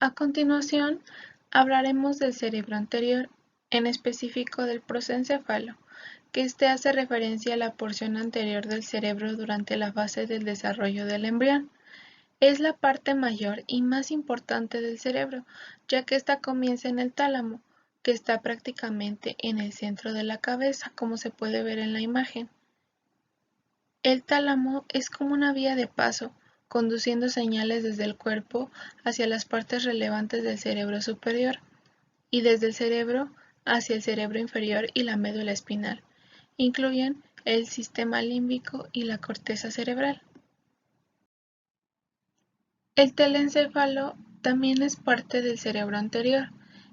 A continuación, hablaremos del cerebro anterior, en específico del prosencéfalo, que hace referencia a la porción anterior del cerebro durante la fase del desarrollo del embrión. Es la parte mayor y más importante del cerebro, ya que ésta comienza en el tálamo, que está prácticamente en el centro de la cabeza, como se puede ver en la imagen. El tálamo es como una vía de paso, conduciendo señales desde el cuerpo hacia las partes relevantes del cerebro superior y desde el cerebro hacia el cerebro inferior y la médula espinal. Incluyen el sistema límbico y la corteza cerebral. El telencéfalo también es parte del cerebro anterior.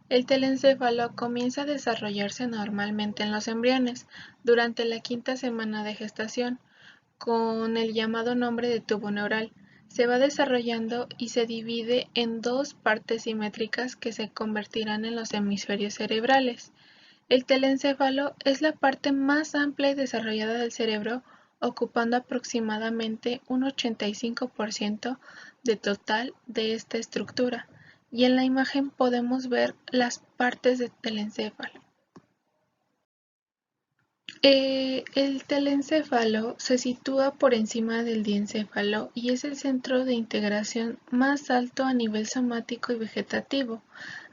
El telencéfalo comienza a desarrollarse normalmente en los embriones durante la quinta semana de gestación, con el llamado nombre de tubo neural. Se va desarrollando y se divide en dos partes simétricas que se convertirán en los hemisferios cerebrales. El telencéfalo es la parte más amplia y desarrollada del cerebro, ocupando aproximadamente un 85% de total de esta estructura, y en la imagen podemos ver las partes del telencéfalo. El telencéfalo se sitúa por encima del diencéfalo y es el centro de integración más alto a nivel somático y vegetativo.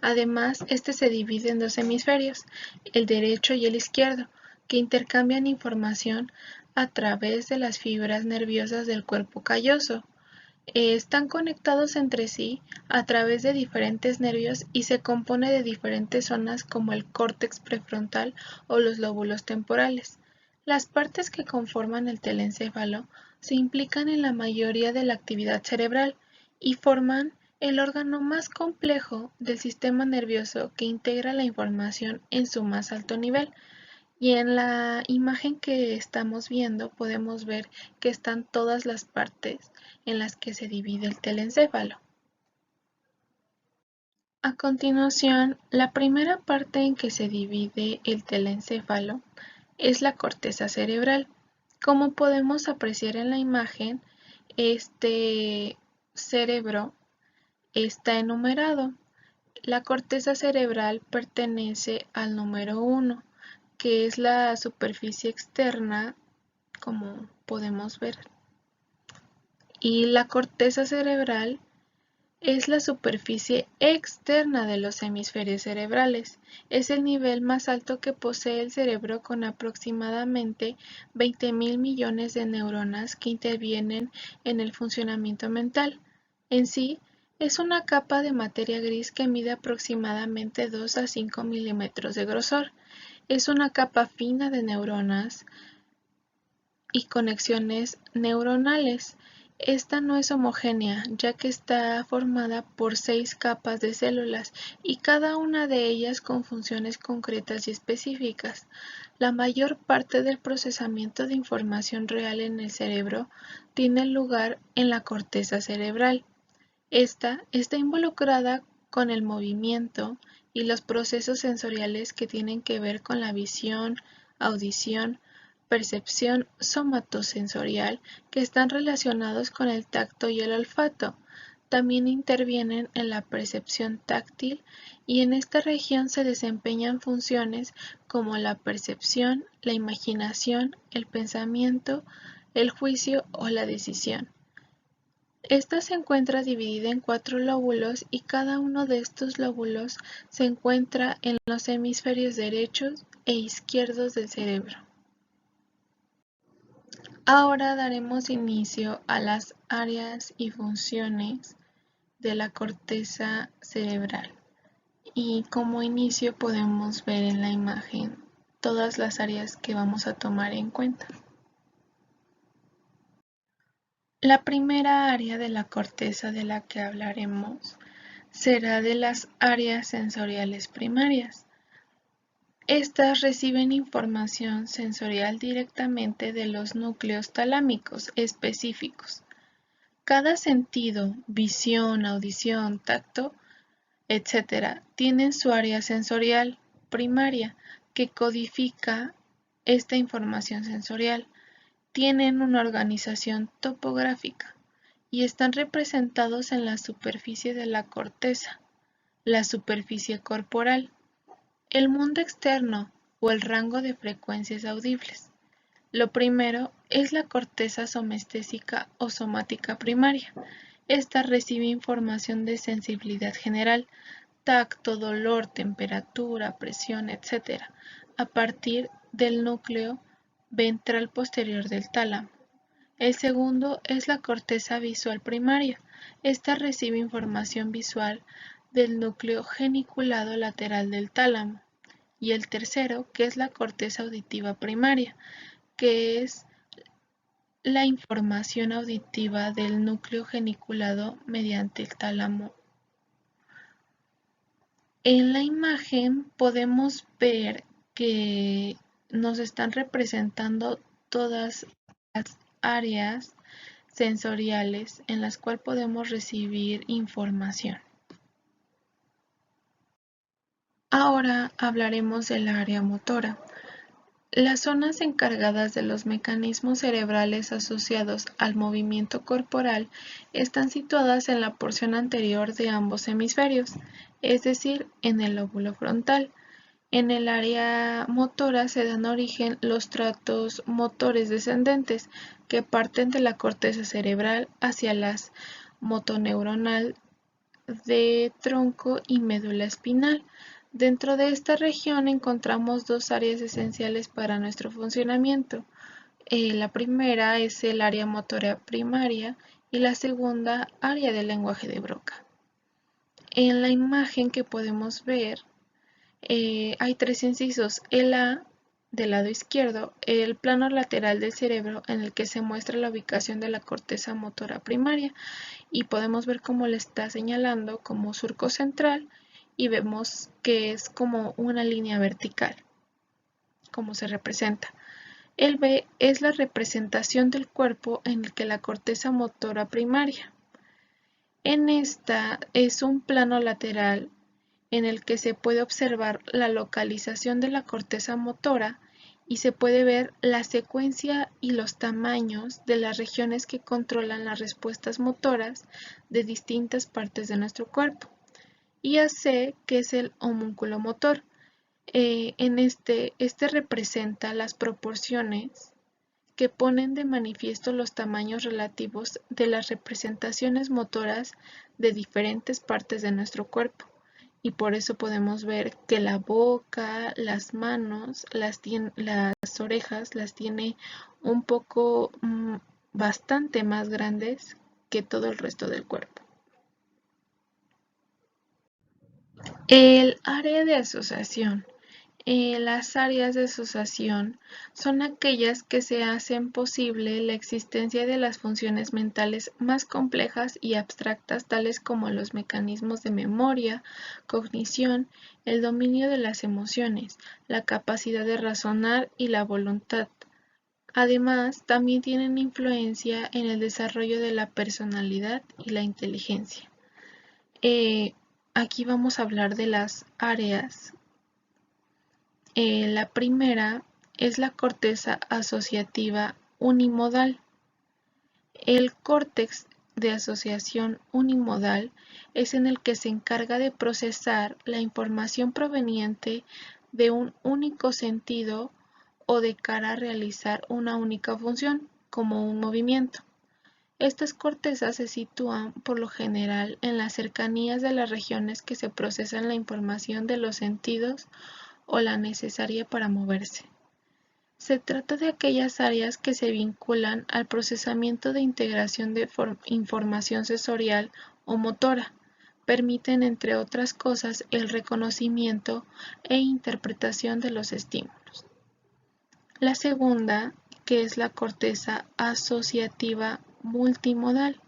Además, este se divide en dos hemisferios, el derecho y el izquierdo, que intercambian información a través de las fibras nerviosas del cuerpo calloso. Están conectados entre sí a través de diferentes nervios y se compone de diferentes zonas como el córtex prefrontal o los lóbulos temporales. Las partes que conforman el telencéfalo se implican en la mayoría de la actividad cerebral y forman el órgano más complejo del sistema nervioso que integra la información en su más alto nivel. Y en la imagen que estamos viendo podemos ver que están todas las partes en las que se divide el telencéfalo. A continuación, la primera parte en que se divide el telencéfalo es la corteza cerebral. Como podemos apreciar en la imagen, este cerebro está enumerado. La corteza cerebral pertenece al número 1, que es la superficie externa, como podemos ver. Y la corteza cerebral es la superficie externa de los hemisferios cerebrales. Es el nivel más alto que posee el cerebro, con aproximadamente 20.000 millones de neuronas que intervienen en el funcionamiento mental. En sí, es una capa de materia gris que mide aproximadamente 2 a 5 milímetros de grosor. Es una capa fina de neuronas y conexiones neuronales. Esta no es homogénea, ya que está formada por 6 capas de células y cada una de ellas con funciones concretas y específicas. La mayor parte del procesamiento de información real en el cerebro tiene lugar en la corteza cerebral. Esta está involucrada con el movimiento y los procesos sensoriales que tienen que ver con la visión, audición, percepción somatosensorial, que están relacionados con el tacto y el olfato. También intervienen en la percepción táctil y en esta región se desempeñan funciones como la percepción, la imaginación, el pensamiento, el juicio o la decisión. Esta se encuentra dividida en 4 lóbulos y cada uno de estos lóbulos se encuentra en los hemisferios derechos e izquierdos del cerebro. Ahora daremos inicio a las áreas y funciones de la corteza cerebral. Y como inicio podemos ver en la imagen todas las áreas que vamos a tomar en cuenta. La primera área de la corteza de la que hablaremos será de las áreas sensoriales primarias. Estas reciben información sensorial directamente de los núcleos talámicos específicos. Cada sentido, visión, audición, tacto, etc., tienen su área sensorial primaria que codifica esta información sensorial. Tienen una organización topográfica y están representados en la superficie de la corteza. la superficie corporal, el mundo externo o el rango de frecuencias audibles. Lo primero es la corteza somestésica o somática primaria. Esta recibe información de sensibilidad general, tacto, dolor, temperatura, presión, etc., a partir del núcleo ventral posterior del tálamo. El segundo es la corteza visual primaria. Esta recibe información visual del núcleo geniculado lateral del tálamo. Y el tercero, que es la corteza auditiva primaria, que es la información auditiva del núcleo geniculado mediante el tálamo. En la imagen podemos ver que nos están representando todas las áreas sensoriales en las cuales podemos recibir información. Ahora hablaremos del área motora. Las zonas encargadas de los mecanismos cerebrales asociados al movimiento corporal están situadas en la porción anterior de ambos hemisferios, es decir, en el lóbulo frontal. En el área motora se dan origen los tractos motores descendentes, que parten de la corteza cerebral hacia las motoneuronal de tronco y médula espinal. Dentro de esta región encontramos dos áreas esenciales para nuestro funcionamiento. La primera es el área motora primaria y la segunda, área del lenguaje de Broca. En la imagen que podemos ver, hay tres incisos. El A, del lado izquierdo, el plano lateral del cerebro en el que se muestra la ubicación de la corteza motora primaria, y podemos ver cómo le está señalando como surco central, y vemos que es como una línea vertical, como se representa. El B es la representación del cuerpo en el que la corteza motora primaria. En esta es un plano lateral en el que se puede observar la localización de la corteza motora y se puede ver la secuencia y los tamaños de las regiones que controlan las respuestas motoras de distintas partes de nuestro cuerpo. Y AC, que es el homúnculo motor. Este representa las proporciones que ponen de manifiesto los tamaños relativos de las representaciones motoras de diferentes partes de nuestro cuerpo. Y por eso podemos ver que la boca, las manos, las orejas las tiene un poco bastante más grandes que todo el resto del cuerpo. El área de asociación. Las áreas de asociación son aquellas que se hacen posible la existencia de las funciones mentales más complejas y abstractas, tales como los mecanismos de memoria, cognición, el dominio de las emociones, la capacidad de razonar y la voluntad. Además, también tienen influencia en el desarrollo de la personalidad y la inteligencia. Aquí vamos a hablar de las áreas. La primera es la corteza asociativa unimodal. El córtex de asociación unimodal es en el que se encarga de procesar la información proveniente de un único sentido o de cara a realizar una única función, como un movimiento. Estas cortezas se sitúan por lo general en las cercanías de las regiones que se procesan la información de los sentidos o la necesaria para moverse. Se trata de aquellas áreas que se vinculan al procesamiento de integración de información sensorial o motora. Permiten, entre otras cosas, el reconocimiento e interpretación de los estímulos. La segunda, que es la corteza asociativa multimodal.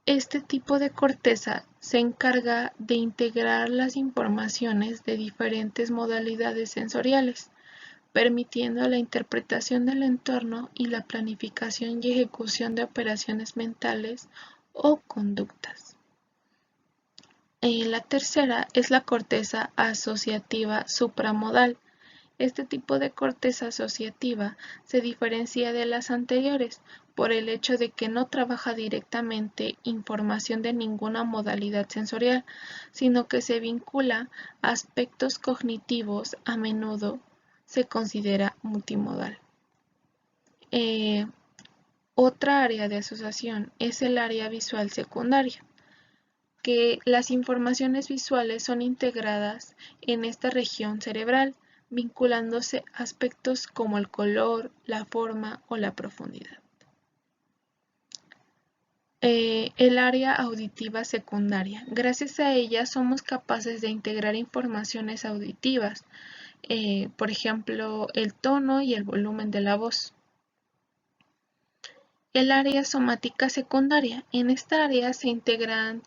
Este tipo de corteza se encarga de integrar las informaciones de diferentes modalidades sensoriales, permitiendo la interpretación del entorno y la planificación y ejecución de operaciones mentales o conductas. La tercera es la corteza asociativa supramodal. Este tipo de corteza asociativa se diferencia de las anteriores por el hecho de que no trabaja directamente información de ninguna modalidad sensorial, sino que se vincula a aspectos cognitivos. A menudo se considera multimodal. Otra área de asociación es el área visual secundaria, que las informaciones visuales son integradas en esta región cerebral, vinculándose a aspectos como el color, la forma o la profundidad. El área auditiva secundaria. Gracias a ella somos capaces de integrar informaciones auditivas, por ejemplo, el tono y el volumen de la voz. El área somática secundaria. En esta área se integran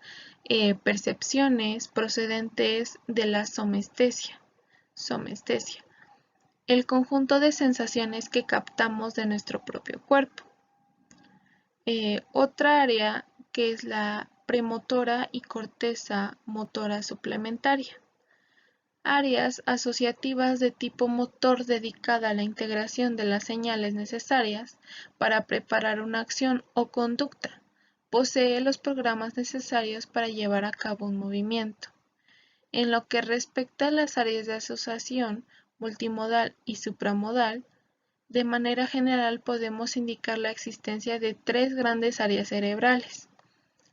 percepciones procedentes de la somestesia, el conjunto de sensaciones que captamos de nuestro propio cuerpo. Otra área que es la premotora y corteza motora suplementaria. Áreas asociativas de tipo motor dedicada a la integración de las señales necesarias para preparar una acción o conducta. Posee los programas necesarios para llevar a cabo un movimiento. En lo que respecta a las áreas de asociación multimodal y supramodal, de manera general podemos indicar la existencia de tres grandes áreas cerebrales.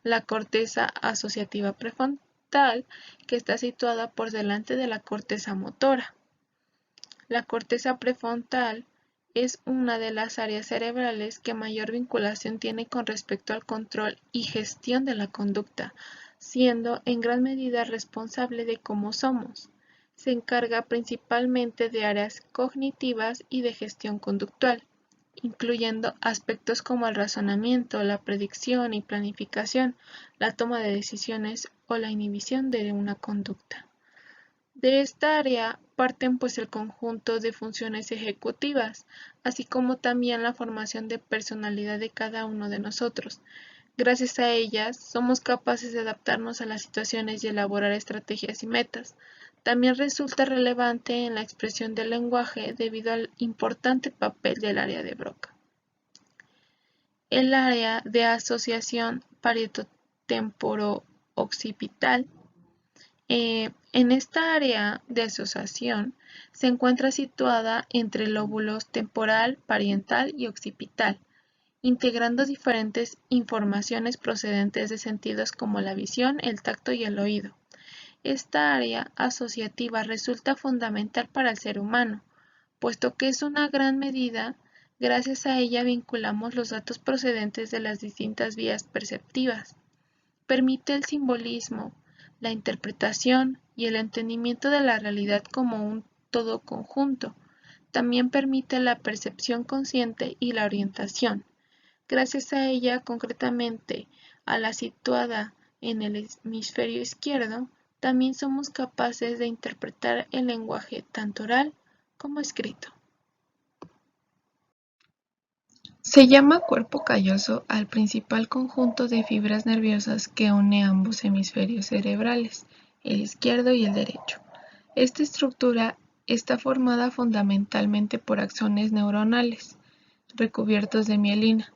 La corteza asociativa prefrontal, que está situada por delante de la corteza motora. La corteza prefrontal es una de las áreas cerebrales que mayor vinculación tiene con respecto al control y gestión de la conducta, siendo en gran medida responsable de cómo somos. Se encarga principalmente de áreas cognitivas y de gestión conductual, incluyendo aspectos como el razonamiento, la predicción y planificación, la toma de decisiones o la inhibición de una conducta. De esta área parten pues el conjunto de funciones ejecutivas, así como también la formación de personalidad de cada uno de nosotros. Gracias a ellas somos capaces de adaptarnos a las situaciones y elaborar estrategias y metas. También resulta relevante en la expresión del lenguaje debido al importante papel del área de Broca. El área de asociación parietotemporo-occipital. En esta área de asociación se encuentra situada entre lóbulos temporal, parietal y occipital, integrando diferentes informaciones procedentes de sentidos como la visión, el tacto y el oído. Esta área asociativa resulta fundamental para el ser humano, puesto que es una gran medida, gracias a ella vinculamos los datos procedentes de las distintas vías perceptivas. Permite el simbolismo, la interpretación y el entendimiento de la realidad como un todo conjunto. También permite la percepción consciente y la orientación. Gracias a ella, concretamente a la situada en el hemisferio izquierdo, también somos capaces de interpretar el lenguaje tanto oral como escrito. Se llama cuerpo calloso al principal conjunto de fibras nerviosas que une ambos hemisferios cerebrales, el izquierdo y el derecho. Esta estructura está formada fundamentalmente por axones neuronales, recubiertos de mielina,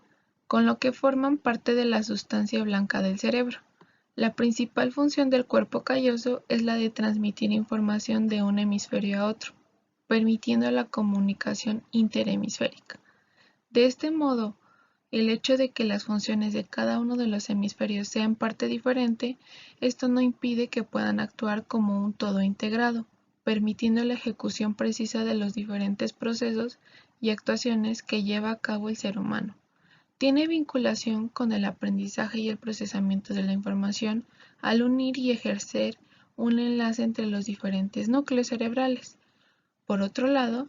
con lo que forman parte de la sustancia blanca del cerebro. La principal función del cuerpo calloso es la de transmitir información de un hemisferio a otro, permitiendo la comunicación interhemisférica. De este modo, el hecho de que las funciones de cada uno de los hemisferios sean parte diferente, esto no impide que puedan actuar como un todo integrado, permitiendo la ejecución precisa de los diferentes procesos y actuaciones que lleva a cabo el ser humano. Tiene vinculación con el aprendizaje y el procesamiento de la información al unir y ejercer un enlace entre los diferentes núcleos cerebrales. Por otro lado,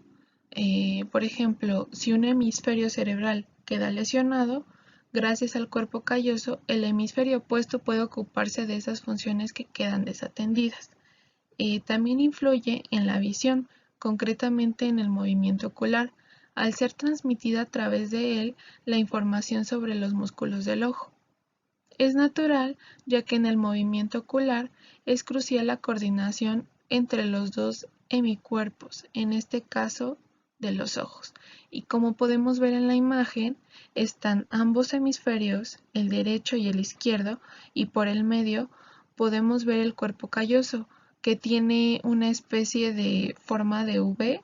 por ejemplo, si un hemisferio cerebral queda lesionado, gracias al cuerpo calloso, el hemisferio opuesto puede ocuparse de esas funciones que quedan desatendidas. También influye en la visión, concretamente en el movimiento ocular, al ser transmitida a través de él la información sobre los músculos del ojo. Es natural, ya que en el movimiento ocular es crucial la coordinación entre los dos hemicuerpos, en este caso de los ojos. Y como podemos ver en la imagen, están ambos hemisferios, el derecho y el izquierdo, y por el medio podemos ver el cuerpo calloso, que tiene una especie de forma de V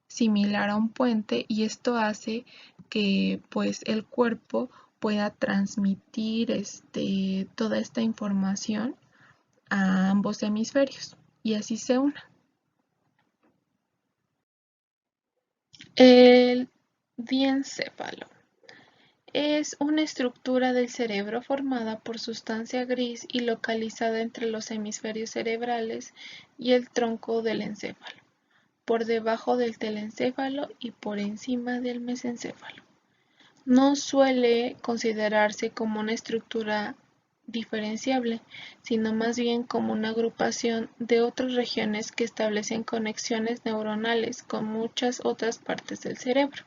similar a un puente, y esto hace que pues el cuerpo pueda transmitir toda esta información a ambos hemisferios y así se unen. El diencéfalo es una estructura del cerebro formada por sustancia gris y localizada entre los hemisferios cerebrales y el tronco del encéfalo, por debajo del telencéfalo y por encima del mesencéfalo. No suele considerarse como una estructura diferenciable, sino más bien como una agrupación de otras regiones que establecen conexiones neuronales con muchas otras partes del cerebro.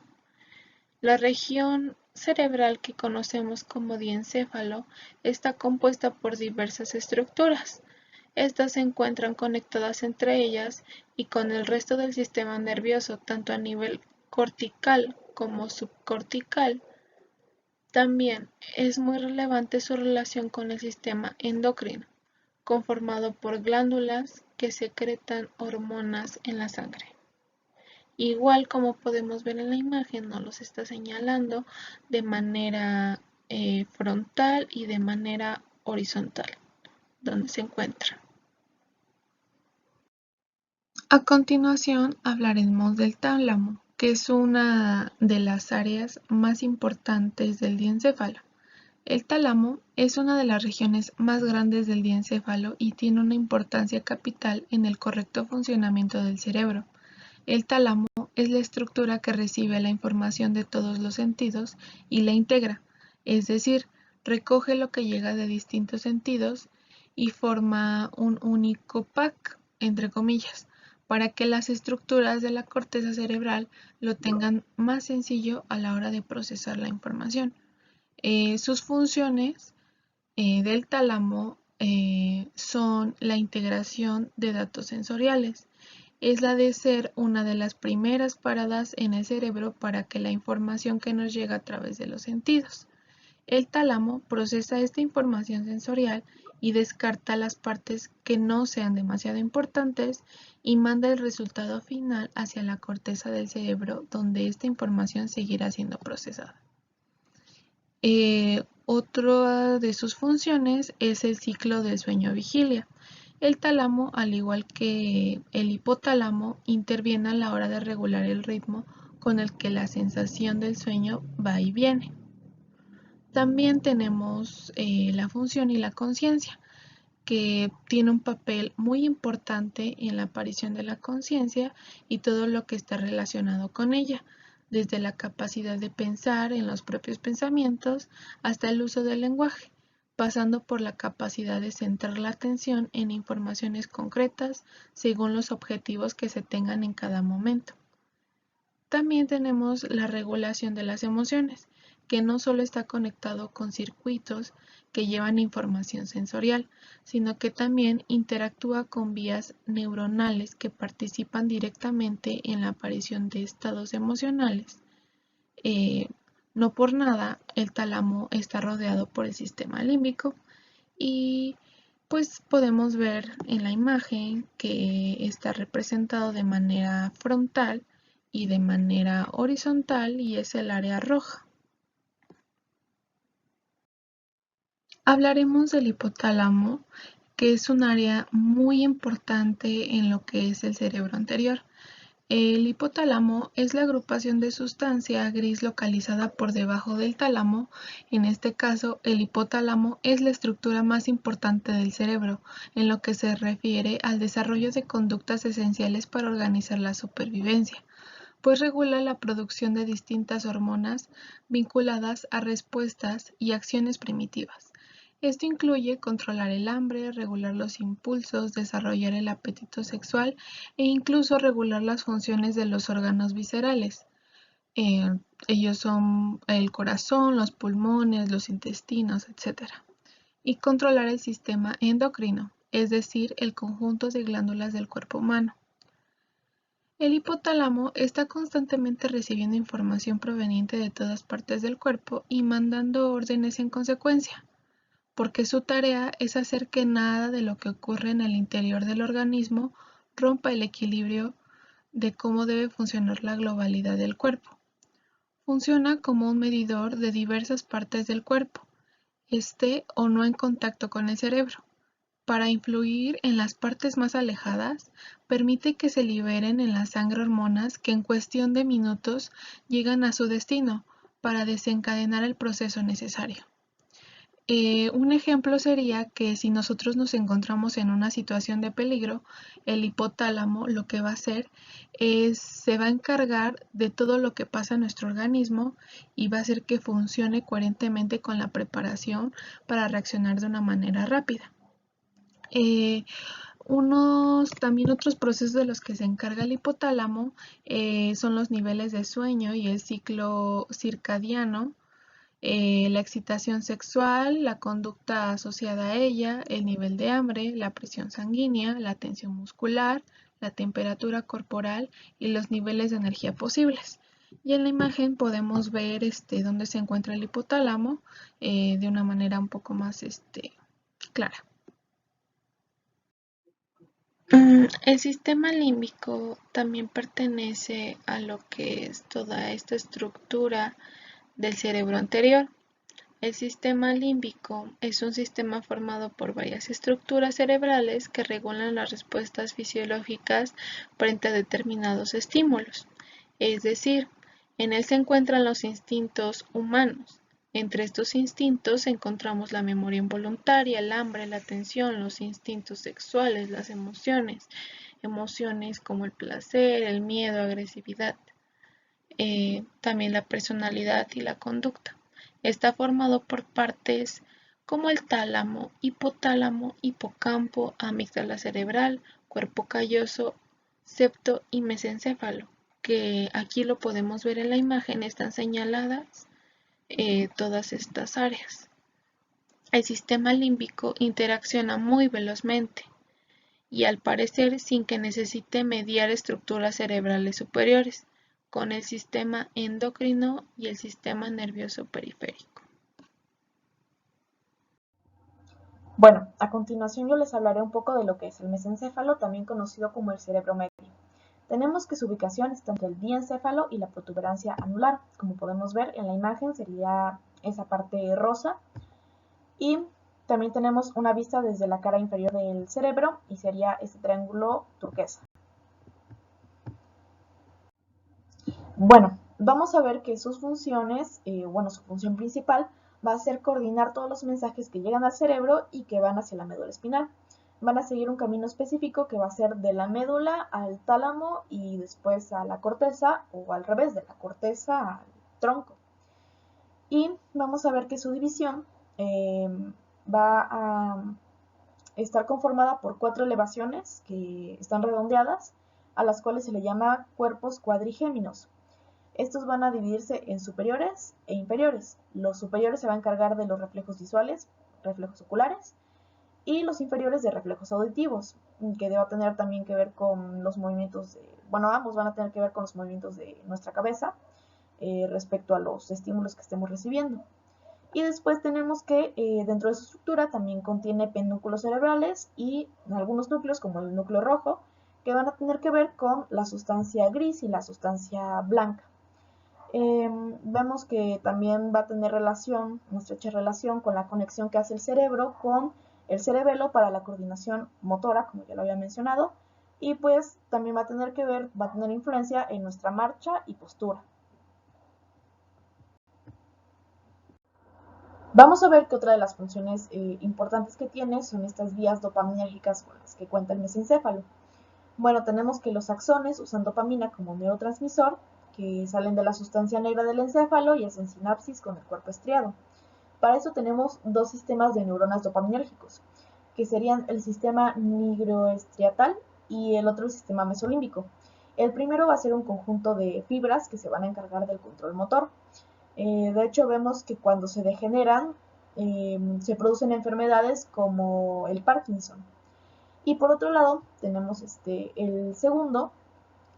La región cerebral que conocemos como diencéfalo está compuesta por diversas estructuras. Estas se encuentran conectadas entre ellas y con el resto del sistema nervioso, tanto a nivel cortical como subcortical. También es muy relevante su relación con el sistema endocrino, conformado por glándulas que secretan hormonas en la sangre. Igual como podemos ver en la imagen, nos los está señalando de manera frontal y de manera horizontal, donde se encuentra. A continuación hablaremos del tálamo, que es una de las áreas más importantes del diencéfalo. El tálamo es una de las regiones más grandes del diencéfalo y tiene una importancia capital en el correcto funcionamiento del cerebro. El tálamo es la estructura que recibe la información de todos los sentidos y la integra, es decir, recoge lo que llega de distintos sentidos y forma un único pack, entre comillas, para que las estructuras de la corteza cerebral lo tengan más sencillo a la hora de procesar la información. Sus funciones del tálamo son la integración de datos sensoriales. Es la de ser una de las primeras paradas en el cerebro para que la información que nos llega a través de los sentidos. El tálamo procesa esta información sensorial y descarta las partes que no sean demasiado importantes y manda el resultado final hacia la corteza del cerebro, donde esta información seguirá siendo procesada. Otra de sus funciones es el ciclo del sueño-vigilia. El tálamo, al igual que el hipotálamo, interviene a la hora de regular el ritmo con el que la sensación del sueño va y viene. También tenemos la función y la conciencia, que tiene un papel muy importante en la aparición de la conciencia y todo lo que está relacionado con ella, desde la capacidad de pensar en los propios pensamientos hasta el uso del lenguaje, pasando por la capacidad de centrar la atención en informaciones concretas según los objetivos que se tengan en cada momento. También tenemos la regulación de las emociones, que no solo está conectado con circuitos que llevan información sensorial, sino que también interactúa con vías neuronales que participan directamente en la aparición de estados emocionales. No por nada el tálamo está rodeado por el sistema límbico y pues podemos ver en la imagen que está representado de manera frontal y de manera horizontal y es el área roja. Hablaremos del hipotálamo, que es un área muy importante en lo que es el cerebro anterior. El hipotálamo es la agrupación de sustancia gris localizada por debajo del tálamo. En este caso, el hipotálamo es la estructura más importante del cerebro en lo que se refiere al desarrollo de conductas esenciales para organizar la supervivencia, pues regula la producción de distintas hormonas vinculadas a respuestas y acciones primitivas. Esto incluye controlar el hambre, regular los impulsos, desarrollar el apetito sexual e incluso regular las funciones de los órganos viscerales. Eh, Ellos son el corazón, los pulmones, los intestinos, etc. Y controlar el sistema endocrino. es decir, el conjunto de glándulas del cuerpo humano. El hipotálamo está constantemente recibiendo información proveniente de todas partes del cuerpo y mandando órdenes en consecuencia, porque su tarea es hacer que nada de lo que ocurre en el interior del organismo rompa el equilibrio de cómo debe funcionar la globalidad del cuerpo. Funciona como un medidor de diversas partes del cuerpo, esté o no en contacto con el cerebro. Para influir en las partes más alejadas, permite que se liberen en la sangre hormonas que en cuestión de minutos llegan a su destino para desencadenar el proceso necesario. Un ejemplo sería que si nosotros nos encontramos en una situación de peligro, el hipotálamo lo que va a hacer es, se va a encargar de todo lo que pasa en nuestro organismo y va a hacer que funcione coherentemente con la preparación para reaccionar de una manera rápida. También otros procesos de los que se encarga el hipotálamo son los niveles de sueño y el ciclo circadiano, la excitación sexual, la conducta asociada a ella, el nivel de hambre, la presión sanguínea, la tensión muscular, la temperatura corporal y los niveles de energía posibles. Y en la imagen podemos ver dónde se encuentra el hipotálamo de una manera un poco más clara. El sistema límbico también pertenece a lo que es toda esta estructura del cerebro anterior. El sistema límbico es un sistema formado por varias estructuras cerebrales que regulan las respuestas fisiológicas frente a determinados estímulos. Es decir, en él se encuentran los instintos humanos. Entre estos instintos encontramos la memoria involuntaria, el hambre, la atención, los instintos sexuales, las emociones como el placer, el miedo, agresividad, también la personalidad y la conducta. Está formado por partes como el tálamo, hipotálamo, hipocampo, amígdala cerebral, cuerpo calloso, septo y mesencéfalo, que aquí lo podemos ver en la imagen, están señaladas todas estas áreas. El sistema límbico interacciona muy velozmente y al parecer sin que necesite mediar estructuras cerebrales superiores con el sistema endocrino y el sistema nervioso periférico. Bueno, a continuación yo les hablaré un poco de lo que es el mesencéfalo, también conocido como el cerebro medio. Tenemos que su ubicación está entre el diencéfalo y la protuberancia anular. Como podemos ver en la imagen sería esa parte rosa. Y también tenemos una vista desde la cara inferior del cerebro y sería este triángulo turquesa. Bueno, vamos a ver que sus funciones, su función principal va a ser coordinar todos los mensajes que llegan al cerebro y que van hacia la médula espinal. Van a seguir un camino específico que va a ser de la médula al tálamo y después a la corteza, o al revés, de la corteza al tronco. Y vamos a ver que su división va a estar conformada por 4 elevaciones que están redondeadas, a las cuales se le llama cuerpos cuadrigéminos. Estos van a dividirse en superiores e inferiores. Los superiores se van a encargar de los reflejos visuales, reflejos oculares, y los inferiores de reflejos auditivos, que deba tener también que ver con los movimientos, ambos van a tener que ver con los movimientos de nuestra cabeza respecto a los estímulos que estemos recibiendo. Y después tenemos que dentro de su estructura también contiene pedúnculos cerebrales y algunos núcleos, como el núcleo rojo, que van a tener que ver con la sustancia gris y la sustancia blanca. Vemos que también va a tener una estrecha relación con la conexión que hace el cerebro con el cerebelo para la coordinación motora, como ya lo había mencionado, y pues también va a tener influencia en nuestra marcha y postura. Vamos a ver que otra de las funciones importantes que tiene son estas vías dopaminérgicas con las que cuenta el mesencéfalo. Bueno, tenemos que los axones usan dopamina como neurotransmisor, que salen de la sustancia negra del encéfalo y hacen sinapsis con el cuerpo estriado. Para eso tenemos dos sistemas de neuronas dopaminérgicos, que serían el sistema nigroestriatal y el otro el sistema mesolímbico. El primero va a ser un conjunto de fibras que se van a encargar del control motor. De hecho, vemos que cuando se degeneran, se producen enfermedades como el Parkinson. Y por otro lado tenemos el segundo,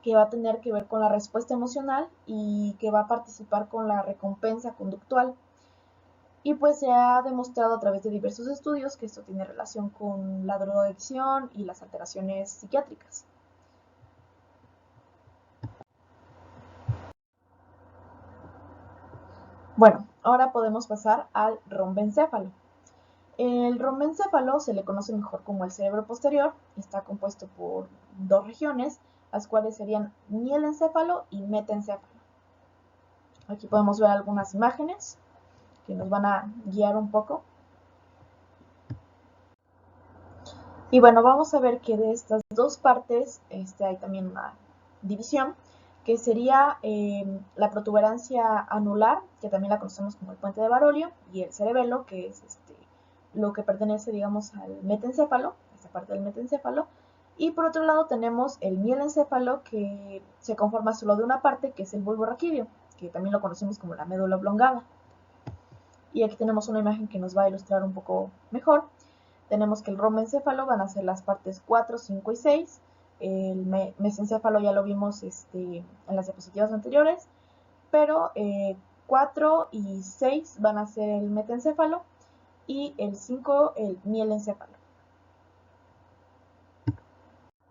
que va a tener que ver con la respuesta emocional y que va a participar con la recompensa conductual. Y pues se ha demostrado a través de diversos estudios que esto tiene relación con la drogadicción y las alteraciones psiquiátricas. Bueno, ahora podemos pasar al rombencéfalo. El rombencéfalo se le conoce mejor como el cerebro posterior, está compuesto por dos regiones, las cuales serían mielencéfalo y metencéfalo. Aquí podemos ver algunas imágenes que nos van a guiar un poco. Y bueno, vamos a ver que de estas dos partes hay también una división, que sería la protuberancia anular, que también la conocemos como el puente de Barolio, y el cerebelo, que es lo que pertenece, digamos, al metencéfalo, esta parte del metencéfalo. Y por otro lado tenemos el mielencéfalo, que se conforma solo de una parte, que es el bulbo raquídeo, que también lo conocemos como la médula oblongada. Y aquí tenemos una imagen que nos va a ilustrar un poco mejor. Tenemos que el rombencéfalo van a ser las partes 4, 5 y 6. El mesencéfalo ya lo vimos en las diapositivas anteriores, pero 4 y 6 van a ser el metencéfalo y el 5 el mielencéfalo.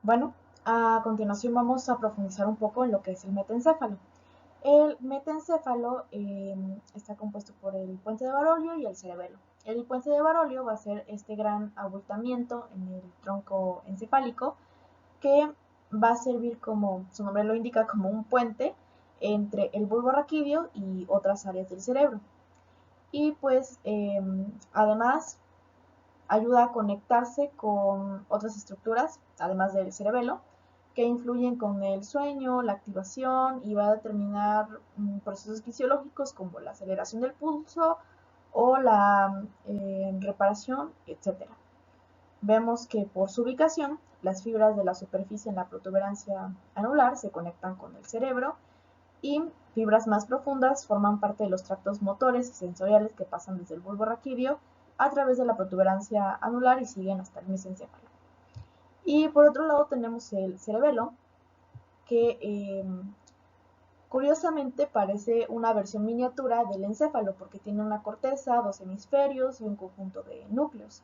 Bueno, a continuación vamos a profundizar un poco en lo que es el metencéfalo. El metencéfalo está compuesto por el puente de Barolio y el cerebelo. El puente de Barolio va a ser este gran abultamiento en el tronco encefálico que va a servir como, su nombre lo indica, como un puente entre el bulbo raquídeo y otras áreas del cerebro. Y pues además ayuda a conectarse con otras estructuras, además del cerebelo, que influyen con el sueño, la activación y va a determinar procesos fisiológicos como la aceleración del pulso o la reparación, etc. Vemos que por su ubicación, las fibras de la superficie en la protuberancia anular se conectan con el cerebro y fibras más profundas forman parte de los tractos motores y sensoriales que pasan desde el bulbo raquídeo a través de la protuberancia anular y siguen hasta el mesencéfalo. Y por otro lado tenemos el cerebelo, que curiosamente parece una versión miniatura del encéfalo porque tiene una corteza, dos hemisferios y un conjunto de núcleos.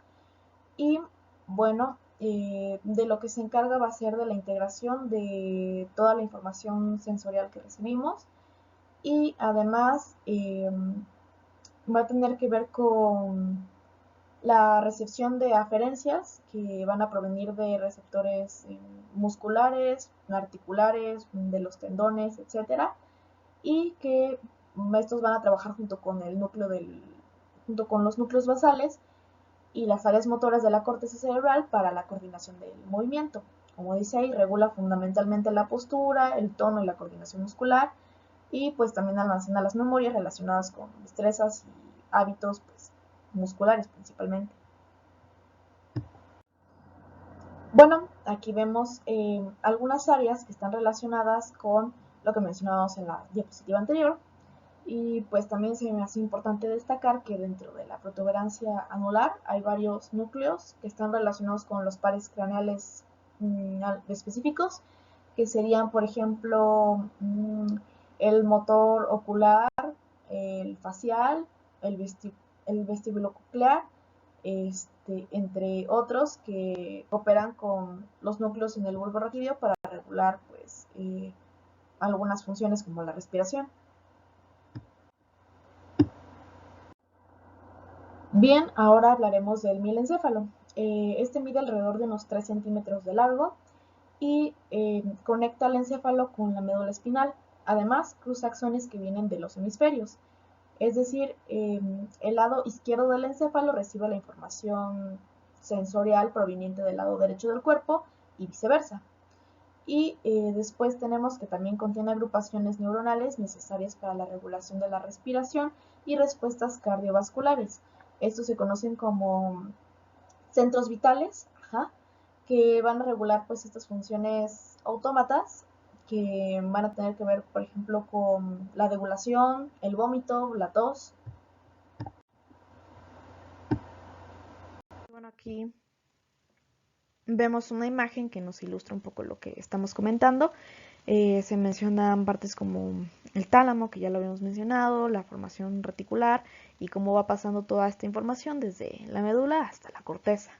Y bueno, de lo que se encarga va a ser de la integración de toda la información sensorial que recibimos y además va a tener que ver con la recepción de aferencias que van a provenir de receptores musculares, articulares, de los tendones, etcétera, y que estos van a trabajar junto con el núcleo junto con los núcleos basales y las áreas motoras de la corteza cerebral para la coordinación del movimiento. Como dice ahí, regula fundamentalmente la postura, el tono y la coordinación muscular y pues también almacena las memorias relacionadas con destrezas y hábitos pues, musculares principalmente. Bueno, aquí vemos algunas áreas que están relacionadas con lo que mencionábamos en la diapositiva anterior y pues también se me hace importante destacar que dentro de la protuberancia anular hay varios núcleos que están relacionados con los pares craneales específicos que serían por ejemplo el motor ocular, el facial, el vestíbulo coclear, entre otros que operan con los núcleos en el bulbo raquídeo para regular pues, algunas funciones como la respiración. Bien, ahora hablaremos del mielencéfalo. Este mide alrededor de unos 3 centímetros de largo y conecta el encéfalo con la médula espinal. Además, cruza axones que vienen de los hemisferios. Es decir, el lado izquierdo del encéfalo recibe la información sensorial proveniente del lado derecho del cuerpo y viceversa. Y después tenemos que también contiene agrupaciones neuronales necesarias para la regulación de la respiración y respuestas cardiovasculares. Estos se conocen como centros vitales, que van a regular pues estas funciones autómatas que van a tener que ver, por ejemplo, con la regulación, el vómito, la tos. Bueno, aquí vemos una imagen que nos ilustra un poco lo que estamos comentando. Se mencionan partes como el tálamo, que ya lo habíamos mencionado, la formación reticular y cómo va pasando toda esta información desde la médula hasta la corteza.